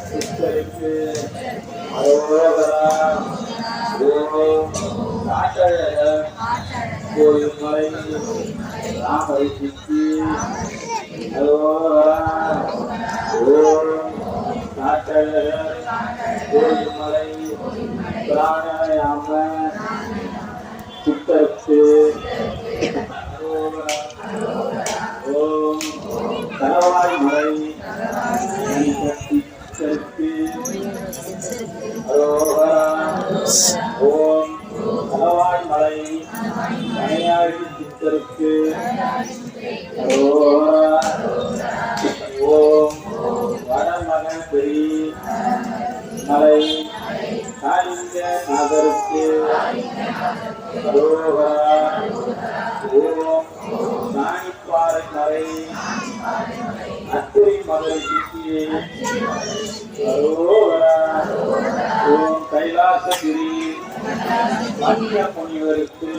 சித்தருக்கு அரோகரா. ஓம் காட்டழகர் கோயில்மலை ராமரிஷிக்கு அரோகரா. ஓம் காட்டழகர் கோயில்மலை பிராணாயாம சித்தருக்கு அரோகரா. ஓம் கணவாய் மலை சித்தருக்கு அரோகரா. ஓம் கணவாய் மலை கனையாழி சித்தருக்கு அரோகரா. ஓம் வடமகபுரி மலை காளிங்க நகருக்கு அரோகரா. ஓம் சாணிப்பாறை மலை அத்திரி மகரிஷிக்கு அரோகரா. ஓம் கைலாசகிரி வன்னிய முனிவருக்கு